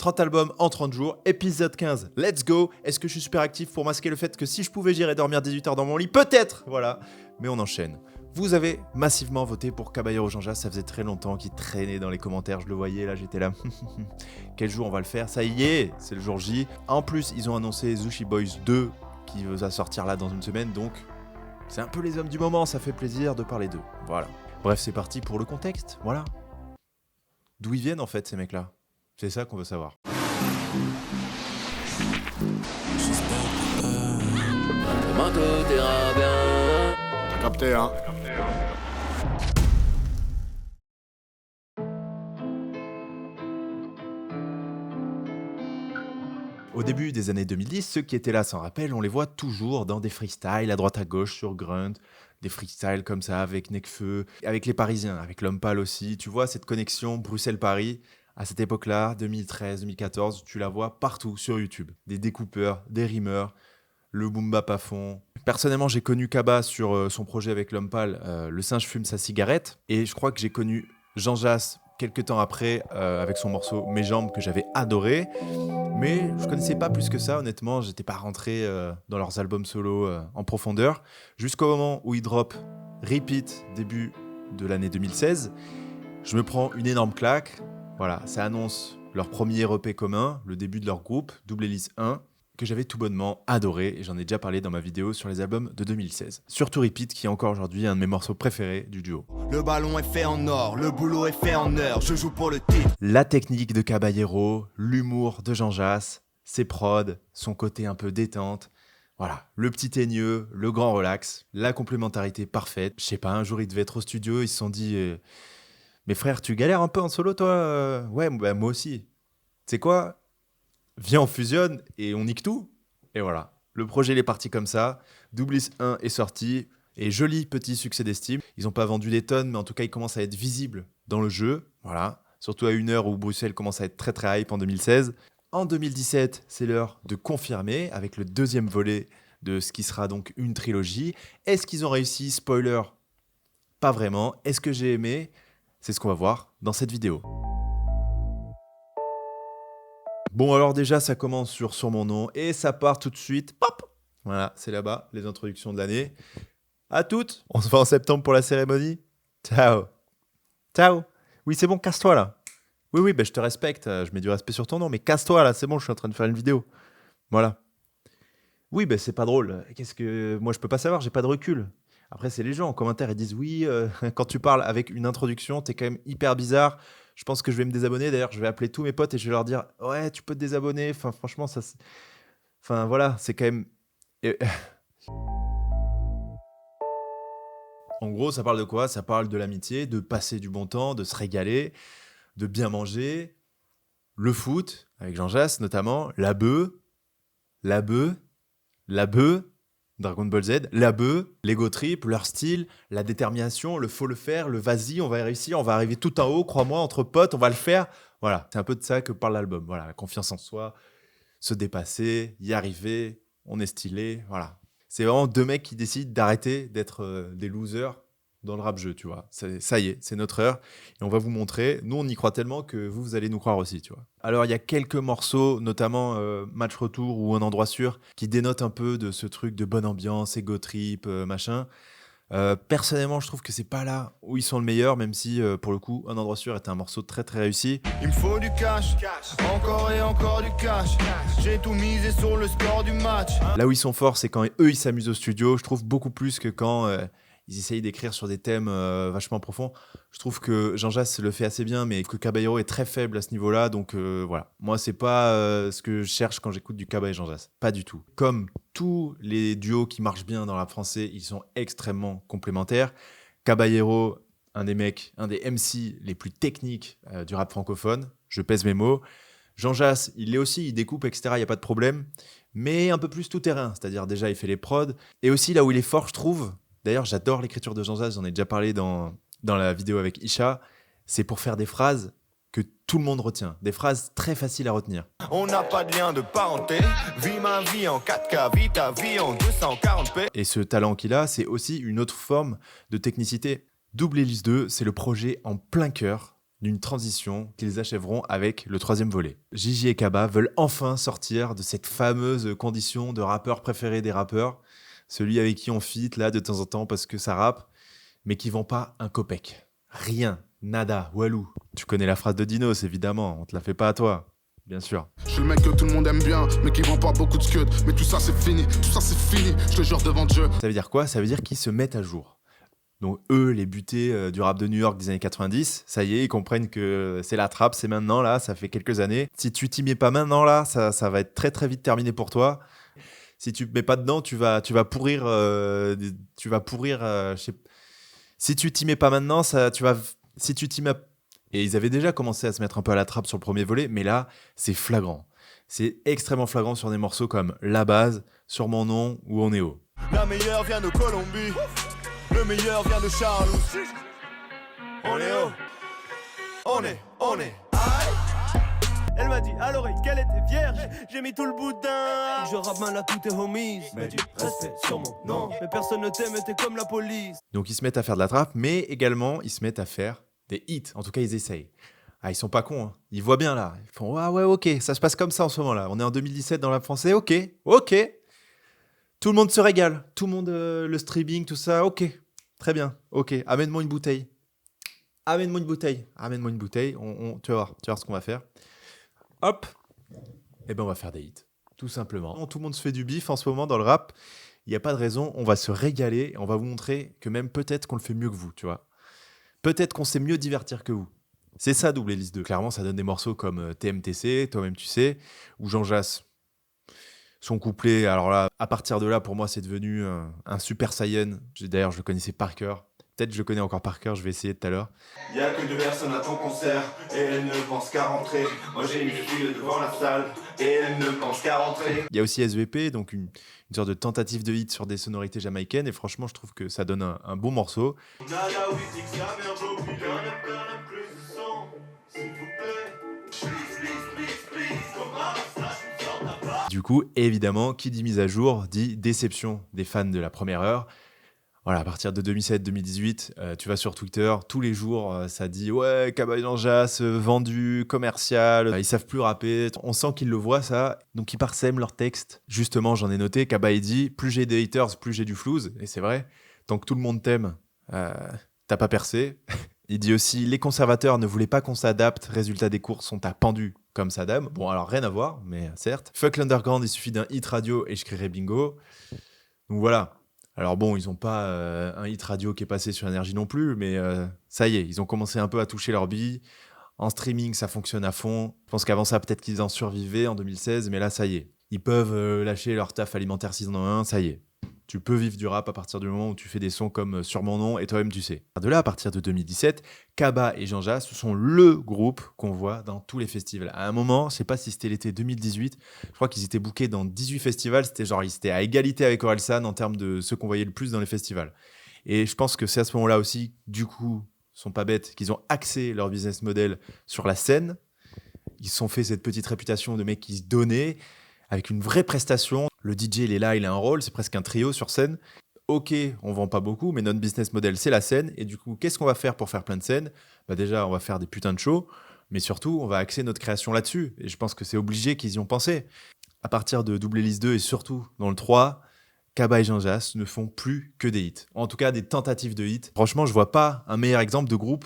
30 albums en 30 jours, épisode 15, let's go. Est-ce que je suis super actif pour masquer le fait que si je pouvais, j'irais dormir 18 heures dans mon lit? Peut-être, voilà. Mais on enchaîne. Vous avez massivement voté pour Caballero Jean Jass, ça faisait très longtemps qu'il traînait dans les commentaires, je le voyais, là j'étais là. Quel jour on va le faire? Ça y est, c'est le jour J. En plus, ils ont annoncé Zushi Boys 2 qui va sortir là dans une semaine, donc c'est un peu les hommes du moment, ça fait plaisir de parler d'eux. Voilà. Bref, c'est parti pour le contexte, voilà. D'où ils viennent en fait ces mecs-là? C'est ça qu'on veut savoir. Demain tout ira bien. T'as capté, hein? Au début des années 2010, ceux qui étaient là s'en rappellent, on les voit toujours dans des freestyles à droite à gauche sur Grunt, des freestyles comme ça avec Nekfeu, avec les Parisiens, avec L'Homme Pâle aussi. Tu vois cette connexion Bruxelles-Paris, à cette époque-là, 2013-2014, tu la vois partout sur YouTube. Des découpeurs, des rimeurs, le boom bap à fond. Personnellement, j'ai connu Kaba sur son projet avec L'Homme Pâle, Le singe fume sa cigarette, et je crois que j'ai connu Jean Jass quelques temps après avec son morceau Mes jambes que j'avais adoré. Mais je connaissais pas plus que ça, honnêtement, j'étais pas rentré dans leurs albums solo en profondeur, jusqu'au moment où ils drop Repeat, début de l'année 2016. Je me prends une énorme claque, voilà, ça annonce leur premier EP commun, le début de leur groupe, Double Hélice 1, que j'avais tout bonnement adoré, et j'en ai déjà parlé dans ma vidéo sur les albums de 2016. Surtout Repeat, qui est encore aujourd'hui un de mes morceaux préférés du duo. Le ballon est fait en or, le boulot est fait en heure, je joue pour le titre. La technique de Caballero, l'humour de Jean Jass, ses prods, son côté un peu détente, voilà, le petit teigneux, le grand relax, la complémentarité parfaite. Je sais pas, un jour ils devaient être au studio, ils se sont dit mais frère, tu galères un peu en solo toi? Ouais, bah, moi aussi. Tu sais quoi? Viens, on fusionne et on nique tout. Et voilà, le projet il est parti comme ça. Double 1 est sorti et joli petit succès d'estime. Ils n'ont pas vendu des tonnes, mais en tout cas, ils commencent à être visibles dans le jeu. Voilà, surtout à une heure où Bruxelles commence à être très très hype en 2016. En 2017, c'est l'heure de confirmer avec le deuxième volet de ce qui sera donc une trilogie. Est-ce qu'ils ont réussi? Spoiler, pas vraiment. Est-ce que j'ai aimé? C'est ce qu'on va voir dans cette vidéo. Bon, alors déjà, ça commence sur mon nom et ça part tout de suite. Pop! Voilà, c'est là-bas, les introductions de l'année. À toutes! On se voit en septembre pour la cérémonie. Ciao! Ciao! Oui, c'est bon, casse-toi là. Oui, je te respecte, je mets du respect sur ton nom, mais casse-toi là, c'est bon, je suis en train de faire une vidéo. Voilà. Oui, c'est pas drôle. Qu'est-ce que... Moi, je peux pas savoir, j'ai pas de recul. Après, c'est les gens en commentaire, ils disent oui, quand tu parles avec une introduction, t'es quand même hyper bizarre. Je pense que je vais me désabonner. D'ailleurs, je vais appeler tous mes potes et je vais leur dire ouais, tu peux te désabonner. Enfin, franchement, ça. Enfin, voilà, c'est quand même. En gros, ça parle de quoi? Ça parle de l'amitié, de passer du bon temps, de se régaler, de bien manger, le foot, avec Jean Jass notamment, la bœuf, Dragon Ball Z, la bœuf, l'ego trip, leur style, la détermination, le faut le faire, le vas-y, on va réussir, on va arriver tout en haut, crois-moi, entre potes, on va le faire. Voilà, c'est un peu de ça que parle l'album. Voilà, la confiance en soi, se dépasser, y arriver, on est stylé, voilà. C'est vraiment deux mecs qui décident d'arrêter d'être des losers dans le rap jeu, tu vois. Ça y est, c'est notre heure et on va vous montrer. Nous, on y croit tellement que vous allez nous croire aussi, tu vois. Alors, il y a quelques morceaux, notamment Match Retour ou Un endroit sûr, qui dénotent un peu de ce truc de bonne ambiance, ego trip, machin. Personnellement, je trouve que c'est pas là où ils sont le meilleur, même si, pour le coup, Un endroit sûr est un morceau très très réussi. Il me faut du cash, encore et encore du cash. J'ai tout misé sur le score du match. Là où ils sont forts, c'est quand eux, ils s'amusent au studio. Je trouve beaucoup plus que quand... ils essayent d'écrire sur des thèmes vachement profonds. Je trouve que Jean Jass le fait assez bien, mais que Caballero est très faible à ce niveau-là. Donc voilà, moi, c'est pas ce que je cherche quand j'écoute du Kaba et Jean Jass. Pas du tout. Comme tous les duos qui marchent bien dans le rap français, ils sont extrêmement complémentaires. Caballero, un des MC les plus techniques du rap francophone. Je pèse mes mots. Jean Jass, il l'est aussi, il découpe, etc. Il n'y a pas de problème. Mais un peu plus tout-terrain. C'est-à-dire déjà, il fait les prods. Et aussi, là où il est fort, je trouve... D'ailleurs, j'adore l'écriture de Jean Jass, j'en ai déjà parlé dans la vidéo avec Isha. C'est pour faire des phrases que tout le monde retient, des phrases très faciles à retenir. On n'a pas de lien de parenté, vis ma vie en 4K, vis ta vie en 240p. Et ce talent qu'il a, c'est aussi une autre forme de technicité. Double Hélice 2, c'est le projet en plein cœur d'une transition qu'ils achèveront avec le 3e volet. Gigi et Kaba veulent enfin sortir de cette fameuse condition de rappeur préféré des rappeurs, celui avec qui on feat là de temps en temps parce que ça rappe, mais qui vend pas un copec. Rien, nada, walou. Tu connais la phrase de Dinos, évidemment, on te la fait pas à toi, bien sûr. Je suis le mec que tout le monde aime bien, mais qui vend pas beaucoup de scud. Mais tout ça c'est fini, je te jure devant Dieu. Ça veut dire quoi? Ça veut dire qu'ils se mettent à jour. Donc eux, les butés du rap de New York des années 90, ça y est, ils comprennent que c'est la trappe, c'est maintenant là, ça fait quelques années. Si tu t'y mets pas maintenant là, ça va être très très vite terminé pour toi. Si tu te mets pas dedans, tu vas pourrir, je sais. Si tu t'y mets pas maintenant, si tu t'y mets. Et ils avaient déjà commencé à se mettre un peu à la trappe sur le premier volet, mais là, c'est flagrant. C'est extrêmement flagrant sur des morceaux comme La Base, Sur mon nom ou On est haut. La meilleure vient de Colombie. Le meilleur vient de Charles. On est haut. On est. Elle m'a dit à l'oreille qu'elle était vierge. J'ai mis tout le boudin. Je rappe mal à tous tes homies. Mais du respect sur mon nom. Mais personne ne t'aime, t'es comme la police. Donc ils se mettent à faire de la trappe, mais également ils se mettent à faire des hits. En tout cas, ils essayent. Ah, ils sont pas cons, hein. Ils voient bien là. Ils font ah ouais, ok, ça se passe comme ça en ce moment-là. On est en 2017 dans le rap français, ok. Tout le monde se régale. Tout le monde, le streaming, tout ça, ok. Très bien, ok. Amène-moi une bouteille. Tu vas voir ce qu'on va faire. Hop. Et ben on va faire des hits, tout simplement. Tout le monde se fait du bif en ce moment dans le rap. Il n'y a pas de raison, on va se régaler. On va vous montrer que même peut-être qu'on le fait mieux que vous, tu vois. Peut-être qu'on sait mieux divertir que vous. C'est ça, Double Hélice 2. Clairement, ça donne des morceaux comme TMTC, Toi-même tu sais, ou Jean Jass. Son couplet, alors là, à partir de là, pour moi, c'est devenu un super saiyan. D'ailleurs, je le connaissais par cœur. Peut-être je le connais encore par cœur, je vais essayer tout à l'heure. Y'a que 2 personnes à ton concert et elles ne pensent qu'à rentrer. Moi j'ai une fille devant la salle et elles ne pensent qu'à rentrer. Il y a aussi SVP, donc une sorte de tentative de hit sur des sonorités jamaïcaines, et franchement, je trouve que ça donne un bon morceau. Du coup, évidemment, qui dit mise à jour dit déception des fans de la première heure. Voilà, à partir de 2017-2018, tu vas sur Twitter, tous les jours, ça dit « Ouais, Kaba et Jean Jass, vendu, commercial, ils savent plus rapper. » On sent qu'ils le voient, ça, donc ils parsèment leurs textes. Justement, j'en ai noté, Kaba il dit « Plus j'ai des haters, plus j'ai du flouze. » Et c'est vrai, tant que tout le monde t'aime, t'as pas percé. Il dit aussi « Les conservateurs ne voulaient pas qu'on s'adapte, résultat des courses sont à pendu, comme Saddam. » Bon, alors rien à voir, mais certes. « Fuck l'underground, il suffit d'un hit radio et je crierai bingo. » Donc voilà. Alors bon, ils n'ont pas un hit radio qui est passé sur Énergie non plus, mais ça y est, ils ont commencé un peu à toucher leur bille. En streaming, ça fonctionne à fond. Je pense qu'avant ça, peut-être qu'ils en survivaient en 2016, mais là, ça y est. Ils peuvent lâcher leur taf alimentaire 6 dans 1, ça y est. Tu peux vivre du rap à partir du moment où tu fais des sons comme Sur mon nom et Toi-même tu sais. De là, à partir de 2017, Kaba et Jean Jass, ce sont le groupe qu'on voit dans tous les festivals. À un moment, je sais pas si c'était l'été 2018, je crois qu'ils étaient bookés dans 18 festivals. C'était genre, ils étaient à égalité avec Orelsan en termes de ceux qu'on voyait le plus dans les festivals. Et je pense que c'est à ce moment-là aussi, du coup, ils sont pas bêtes, qu'ils ont axé leur business model sur la scène. Ils se sont fait cette petite réputation de mecs qui se donnaient, avec une vraie prestation. Le DJ, il est là, il a un rôle, c'est presque un trio sur scène. Ok, on vend pas beaucoup, mais notre business model, c'est la scène. Et du coup, qu'est-ce qu'on va faire pour faire plein de scènes ? Bah déjà, on va faire des putains de shows, mais surtout, on va axer notre création là-dessus. Et je pense que c'est obligé qu'ils y ont pensé. À partir de Double Hélice 2 et surtout dans le 3, Kaba et Jean Jass ne font plus que des hits. En tout cas, des tentatives de hits. Franchement, je vois pas un meilleur exemple de groupe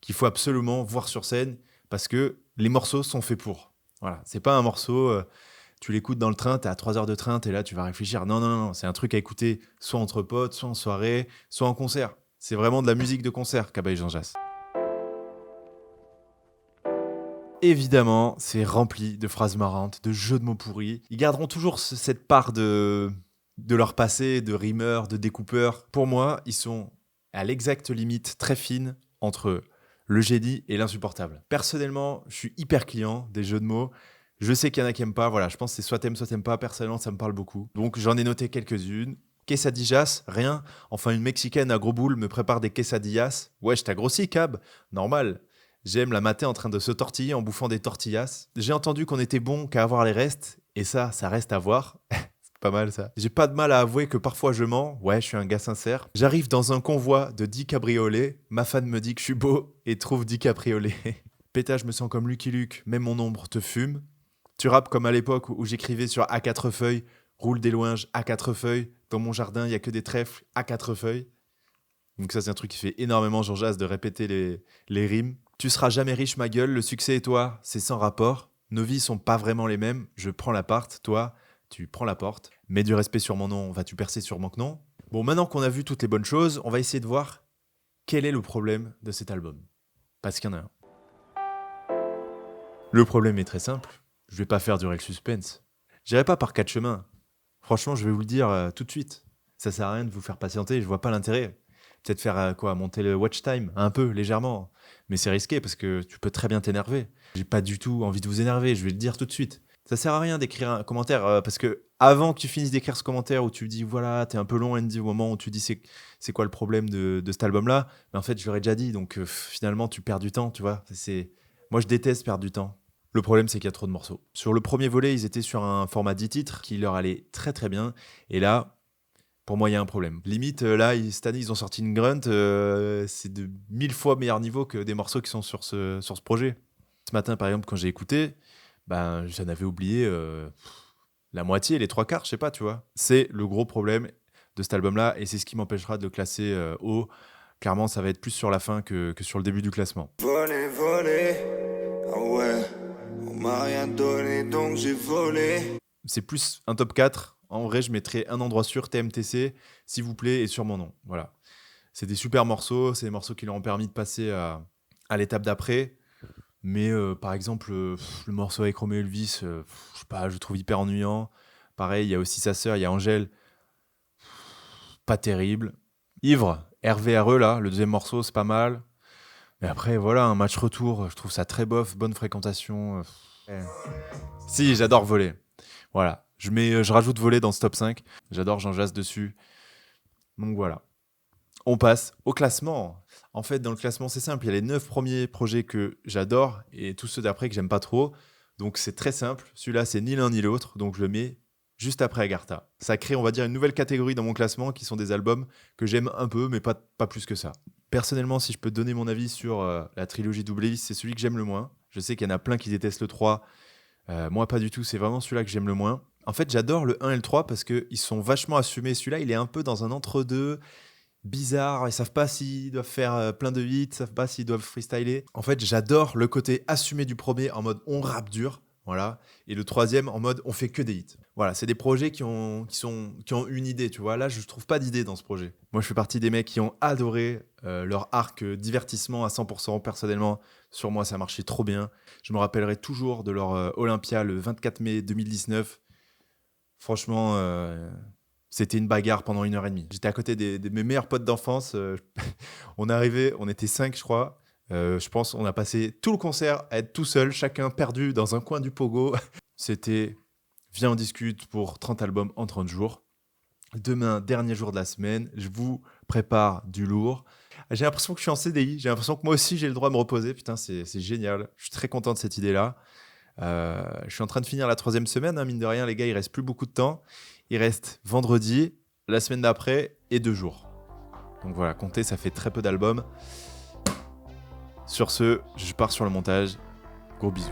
qu'il faut absolument voir sur scène parce que les morceaux sont faits pour. Voilà, c'est pas un morceau... tu l'écoutes dans le train, t'es à 3 heures de train, t'es là, tu vas réfléchir. Non, c'est un truc à écouter soit entre potes, soit en soirée, soit en concert. C'est vraiment de la musique de concert, Kaba et Jean Jass. Évidemment, c'est rempli de phrases marrantes, de jeux de mots pourris. Ils garderont toujours cette part de leur passé, de rimeurs, de découpeurs. Pour moi, ils sont à l'exacte limite très fine entre le génie et l'insupportable. Personnellement, je suis hyper client des jeux de mots. Je sais qu'il y en a qui n'aiment pas, voilà, je pense que c'est soit t'aimes pas, personnellement ça me parle beaucoup. Donc j'en ai noté quelques-unes. Quesadillas, rien. Enfin une Mexicaine à gros boules me prépare des quesadillas. Wesh, t'as grossi, Cab. Normal. J'aime la mater en train de se tortiller en bouffant des tortillas. J'ai entendu qu'on était bon qu'à avoir les restes, et ça reste à voir. C'est pas mal ça. J'ai pas de mal à avouer que parfois je mens. Ouais, je suis un gars sincère. J'arrive dans un convoi de 10 cabriolets. Ma fan me dit que je suis beau et trouve 10 cabriolets. Péta, je me sens comme Lucky Luke. Même mon ombre te fume. Tu rappes comme à l'époque où j'écrivais sur A4 feuilles. Roule des loinges A4 feuilles. Dans mon jardin, il y a que des trèfles A4 feuilles. Donc ça, c'est un truc qui fait énormément Jean Jass de répéter les rimes. Tu seras jamais riche, ma gueule. Le succès et toi, c'est sans rapport. Nos vies sont pas vraiment les mêmes. Je prends l'appart, toi, tu prends la porte. Mets du respect sur mon nom, vas-tu percer sur mon non? Bon, maintenant qu'on a vu toutes les bonnes choses, on va essayer de voir quel est le problème de cet album. Parce qu'il y en a un. Le problème est très simple. Je vais pas faire durer le suspense. J'irai pas par 4 chemins. Franchement, je vais vous le dire tout de suite. Ça sert à rien de vous faire patienter, je vois pas l'intérêt. Peut-être faire monter le watch time, un peu, légèrement. Mais c'est risqué parce que tu peux très bien t'énerver. J'ai pas du tout envie de vous énerver, je vais le dire tout de suite. Ça sert à rien d'écrire un commentaire parce que avant que tu finisses d'écrire ce commentaire où tu dis voilà, t'es un peu long, Andy, au moment où tu dis c'est quoi le problème de cet album-là, mais en fait, je l'aurais déjà dit, donc finalement, tu perds du temps, tu vois. Moi, je déteste perdre du temps. Le problème, c'est qu'il y a trop de morceaux. Sur le premier volet, ils étaient sur un format 10 titres qui leur allait très très bien. Et là, pour moi, il y a un problème. Limite, là, cette année, ils ont sorti une grunt. C'est de 1000 fois meilleur niveau que des morceaux qui sont sur ce projet. Ce matin, par exemple, quand j'ai écouté, j'en avais oublié la moitié, les 3/4, je sais pas, tu vois. C'est le gros problème de cet album-là et c'est ce qui m'empêchera de le classer haut. Clairement, ça va être plus sur la fin que sur le début du classement. Volé, ah ouais, on m'a rien donné donc j'ai volé. C'est plus un top 4. En vrai, je mettrais un endroit sûr, TMTC, s'il vous plaît, et sur mon nom. Voilà. C'est des super morceaux, c'est des morceaux qui leur ont permis de passer à l'étape d'après. Mais par exemple, le morceau avec Romeo Elvis, je sais pas, je le trouve hyper ennuyant. Pareil, il y a aussi sa sœur, il y a Angèle. Pas terrible. Ivre, RVRE, là, le deuxième morceau, c'est pas mal. Mais après, voilà, un match retour, je trouve ça très bof, bonne fréquentation. Si, j'adore voler. Voilà. Je rajoute voler dans ce top 5. J'adore Jean Jass dessus. Donc voilà. On passe au classement. En fait, dans le classement, c'est simple. Il y a les 9 premiers projets que j'adore et tous ceux d'après que j'aime pas trop. Donc c'est très simple. Celui-là, c'est ni l'un ni l'autre. Donc je le mets juste après Agartha. Ça crée, on va dire, une nouvelle catégorie dans mon classement qui sont des albums que j'aime un peu, mais pas plus que ça. Personnellement, si je peux donner mon avis sur la trilogie Double Hélice, c'est celui que j'aime le moins. Je sais qu'il y en a plein qui détestent le 3. Moi, pas du tout. C'est vraiment celui-là que j'aime le moins. En fait, j'adore le 1 et le 3 parce qu'ils sont vachement assumés. Celui-là, il est un peu dans un entre-deux bizarre. Ils savent pas s'ils doivent faire plein de hits, ils savent pas s'ils doivent freestyler. En fait, j'adore le côté assumé du premier en mode on rappe dur. Voilà. Et le troisième en mode on fait que des hits. Voilà, c'est des projets qui ont une idée, tu vois. Là, je trouve pas d'idée dans ce projet. Moi, je fais partie des mecs qui ont adoré leur arc divertissement à 100%. Personnellement, sur moi, ça marchait trop bien. Je me rappellerai toujours de leur Olympia le 24 mai 2019. Franchement, c'était une bagarre pendant 1h30. J'étais à côté de mes meilleurs potes d'enfance. On était 5, je crois. Je pense on a passé tout le concert à être tout seul, chacun perdu dans un coin du pogo. C'était viens on discute pour 30 albums en 30 jours. Demain, dernier jour de la semaine, je vous prépare du lourd. J'ai l'impression que je suis en CDI, j'ai l'impression que moi aussi j'ai le droit de me reposer. Putain, c'est génial. Je suis très content de cette idée-là. Je suis en train de finir la 3e semaine, hein, mine de rien, les gars, il reste plus beaucoup de temps. Il reste vendredi, la semaine d'après et 2 jours. Donc voilà, comptez, ça fait très peu d'albums. Sur ce, je pars sur le montage. Gros bisous.